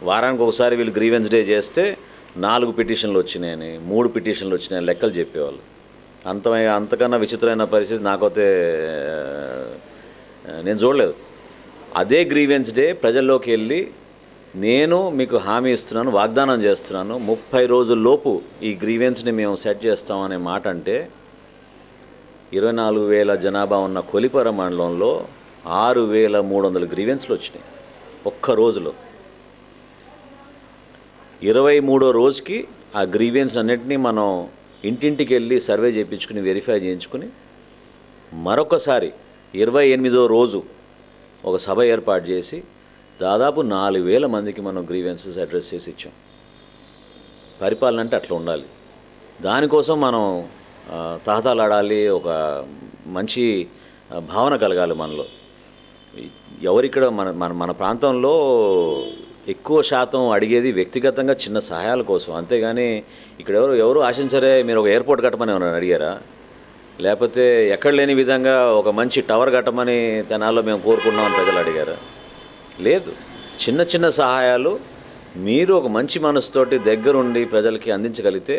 వారానికి ఒకసారి వీళ్ళు గ్రీవెన్స్ డే చేస్తే 4 పిటిషన్లు వచ్చినాయని 3 పిటిషన్లు వచ్చినాయని లెక్కలు చెప్పేవాళ్ళు. అంతకన్నా విచిత్రమైన పరిస్థితి నాకైతే నేను చూడలేదు. అదే గ్రీవెన్స్ డే ప్రజల్లోకి వెళ్ళి నేను మీకు హామీ ఇస్తున్నాను, వాగ్దానం చేస్తున్నాను, 30 రోజుల్లోపు ఈ గ్రీవెన్స్ని మేము సెట్ చేస్తామనే మాట అంటే 24,000 జనాభా ఉన్న కొలిపర మండలంలో 6,300 గ్రీవెన్స్లు వచ్చినాయి ఒక్క రోజులో. 23వ రోజుకి ఆ గ్రీవెన్స్ అన్నింటినీ మనం ఇంటింటికి వెళ్ళి సర్వే చేయించుకుని వెరిఫై చేయించుకుని మరొకసారి 28వ రోజు ఒక సభ ఏర్పాటు చేసి దాదాపు 4,000 మందికి మనం గ్రీవెన్సెస్ అడ్రస్ చేసి ఇచ్చాం. పరిపాలన అంటే అట్లా ఉండాలి. దానికోసం మనం తహతలాడాలి, ఒక మంచి భావన కలగాలి మనలో. ఎవరిక్కడ మన ప్రాంతంలో ఎక్కువ శాతం అడిగేది వ్యక్తిగతంగా చిన్న సహాయాల కోసం, అంతేగాని ఇక్కడ ఎవరు ఆశించరే మీరు ఒక ఎయిర్పోర్ట్ కట్టమని ఏమైనా అడిగారా, లేకపోతే ఎక్కడ లేని విధంగా ఒక మంచి టవర్ కట్టమని తెనాల్లో మేము కోరుకున్నామని ప్రజలు అడిగారా? లేదు. చిన్న చిన్న సహాయాలు మీరు ఒక మంచి మనసుతోటి దగ్గరుండి ప్రజలకి అందించగలిగితే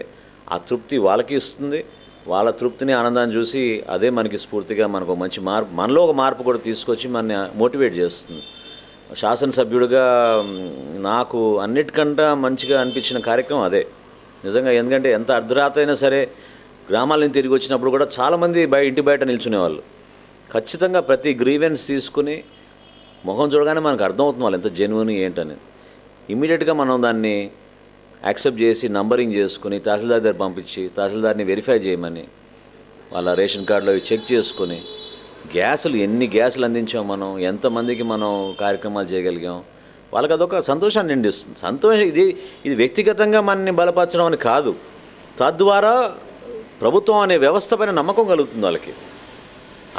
ఆ తృప్తి వాళ్ళకి ఇస్తుంది. వాళ్ళ తృప్తిని, ఆనందాన్ని చూసి అదే మనకి స్ఫూర్తిగా మనకు మంచి మార్పు, మనలో ఒక మార్పు కూడా తీసుకొచ్చి మన మోటివేట్ చేస్తుంది. శాసనసభ్యుడిగా నాకు అన్నిటికంటే మంచిగా అనిపించిన కార్యక్రమం అదే నిజంగా. ఎందుకంటే ఎంత అర్ధరాత్రి అయినా సరే గ్రామాల నుంచి తిరిగి వచ్చినప్పుడు కూడా చాలామంది ఇంటి బయట నిల్చునేవాళ్ళు. ఖచ్చితంగా ప్రతి గ్రీవెన్స్ తీసుకుని ముఖం చూడగానే మనకు అర్థమవుతుంది వాళ్ళు ఎంత జెన్యున్ ఏంటని. ఇమ్మీడియట్గా మనం దాన్ని యాక్సెప్ట్ చేసి నంబరింగ్ చేసుకుని తహసీల్దార్ దగ్గర పంపించి తహసీల్దార్ని వెరిఫై చేయమని, వాళ్ళ రేషన్ కార్డులో చెక్ చేసుకొని ఎన్ని గ్యాసులు అందించాం మనం, ఎంతమందికి మనం కార్యక్రమాలు చేయగలిగాం, వాళ్ళకి అదొక సంతోషాన్ని నిండిస్తుంది. సంతోషం ఇది వ్యక్తిగతంగా మనని బలపరచడం అని కాదు, తద్వారా ప్రభుత్వం అనే వ్యవస్థ పైన నమ్మకం కలుగుతుంది వాళ్ళకి.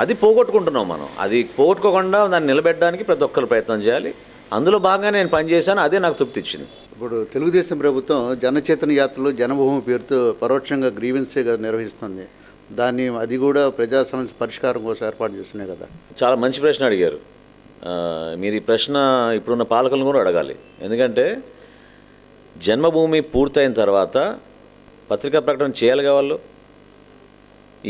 అది పోగొట్టుకుంటున్నాం మనం. అది పోగొట్టుకోకుండా దాన్ని నిలబెట్టడానికి ప్రతి ఒక్కరు ప్రయత్నం చేయాలి. అందులో భాగంగా నేను పనిచేశాను, అదే నాకు తృప్తి ఇచ్చింది. ఇప్పుడు తెలుగుదేశం ప్రభుత్వం జనచేతన యాత్రలు జనభూమి పేరుతో పరోక్షంగా గ్రీవెన్సే నిర్వహిస్తుంది. అది కూడా ప్రజా సమస్య పరిష్కారం కోసం ఏర్పాటు చేస్తున్నాయి కదా. చాలా మంచి ప్రశ్న అడిగారు మీరు. ఈ ప్రశ్న ఇప్పుడున్న పాలకులను కూడా అడగాలి. ఎందుకంటే జన్మభూమి పూర్తయిన తర్వాత పత్రికా ప్రకటన చేయాలిగా వాళ్ళు.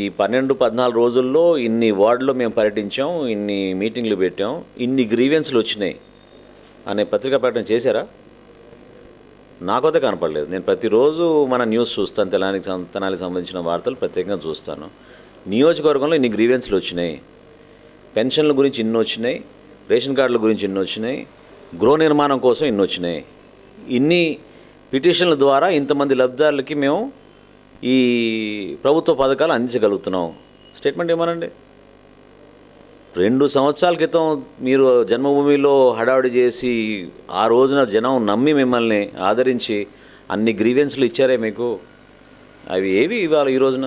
ఈ 12-14 రోజుల్లో ఇన్ని వార్డులో మేము పర్యటించాం, ఇన్ని మీటింగ్లు పెట్టాం, ఇన్ని గ్రీవెన్స్లు వచ్చినాయి అనే పత్రికా ప్రకటన చేశారా? నాకైతే కనపడలేదు. నేను ప్రతిరోజు మన న్యూస్ చూస్తాను, తెనాలికి సంబంధించిన వార్తలు ప్రత్యేకంగా చూస్తాను. నియోజకవర్గంలో ఇన్ని గ్రీవెన్స్లు వచ్చినాయి, పెన్షన్ల గురించి ఇన్ని వచ్చినాయి, రేషన్ కార్డుల గురించి ఇన్ని వచ్చినాయి, గృహ నిర్మాణం కోసం ఇన్ని వచ్చినాయి, ఇన్ని పిటిషన్ల ద్వారా ఇంతమంది లబ్ధిదారులకి మేము ఈ ప్రభుత్వ పథకాలు అందించగలుగుతున్నాం. స్టేట్మెంట్ ఏమనండి? 2 సంవత్సరాల క్రితం మీరు జన్మభూమిలో హడావుడి చేసి ఆ రోజున జనం నమ్మి మిమ్మల్ని ఆదరించి అన్ని గ్రీవెన్స్లు ఇచ్చారే మీకు, అవి ఏవి ఇవాళ ఈ రోజున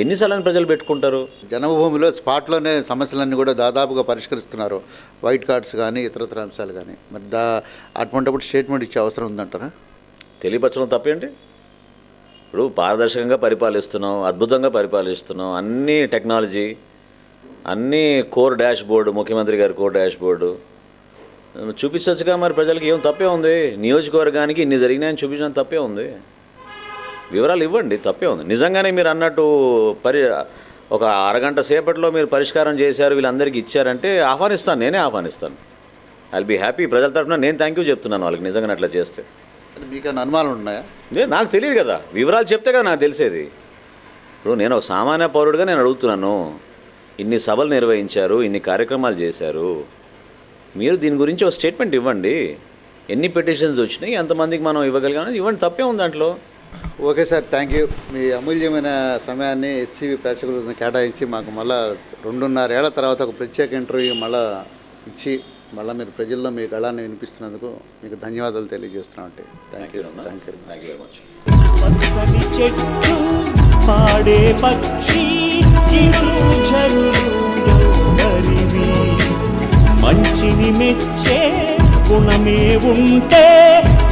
ఎన్నిసార్లు ప్రజలు పెట్టుకుంటారు? జన్మభూమిలో స్పాట్లోనే సమస్యలన్నీ కూడా దాదాపుగా పరిష్కరిస్తున్నారు, వైట్ కార్డ్స్ కానీ ఇతరత్ర అంశాలు కానీ. మరి అటువంటిప్పుడు స్టేట్మెంట్ ఇచ్చే అవసరం ఉందంటారా? తెలియపరచడం తప్పేంటి? ఇప్పుడు పారదర్శకంగా పరిపాలిస్తున్నాం, అద్భుతంగా పరిపాలిస్తున్నాం, అన్నీ టెక్నాలజీ, అన్నీ కోర్ డాష్ బోర్డు, ముఖ్యమంత్రి గారి కోర్ డాష్ బోర్డు చూపించచ్చుగా. మరి ప్రజలకి ఏం తప్పే ఉంది? నియోజకవర్గానికి ఇన్ని జరిగినాయని చూపించడం తప్పే ఉంది? వివరాలు ఇవ్వండి, తప్పే ఉంది. నిజంగానే మీరు అన్నట్టు ఒక అరగంట సేపట్లో మీరు పరిష్కారం చేశారు, వీళ్ళందరికీ ఇచ్చారంటే ఆహ్వానిస్తాను, నేనే ఆహ్వానిస్తాను. I'll be happy. ప్రజల తరఫున నేను థ్యాంక్ యూ చెప్తున్నాను వాళ్ళకి నిజంగానే అట్లా చేస్తే. మీకు అనుమానాలు ఉన్నాయా? నాకు తెలియదు కదా, వివరాలు చెప్తే కదా నాకు తెలిసేది. ఇప్పుడు నేను ఒక సామాన్య పౌరుడిగా నేను అడుగుతున్నాను, ఇన్ని సభలు నిర్వహించారు, ఇన్ని కార్యక్రమాలు చేశారు, మీరు దీని గురించి ఒక స్టేట్మెంట్ ఇవ్వండి. ఎన్ని పిటిషన్స్ వచ్చినాయి, ఎంతమందికి మనం ఇవ్వగలిగామని ఇవ్వండి, తప్పే ఉంది దాంట్లో. Okay sir, thank you. మీ అమూల్యమైన సమయాన్ని హెచ్సివి ప్రేక్షకులకు కేటాయించి మాకు మళ్ళీ 2.5 ఏళ్ల తర్వాత ఒక ప్రత్యేక ఇంటర్వ్యూ మళ్ళీ ఇచ్చి మళ్ళీ మీరు ప్రజల్లో మీ గళాన్ని వినిపిస్తున్నందుకు మీకు ధన్యవాదాలు తెలియజేస్తున్నామండి. Thank you very much. పచ్చని చెట్టు పాడే పక్షి ఇరులు జరులు ఎవరివి, మంచిని మెచ్చే గుణమే ఉంటే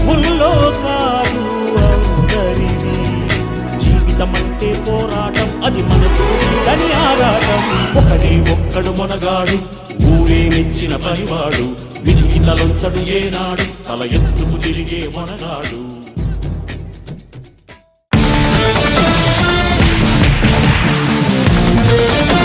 ముల్లోకాలు అందరివి. జీవితమంటే పోరాటం, అది మనసు అని ఆరాటం. ఒక్కడు మొనగాడు, ఊరే మెచ్చిన పనివాడు, విధికి తలొంచడు ఏనాడు, తల ఎత్తుకు తిరిగే మొనగాడు. రా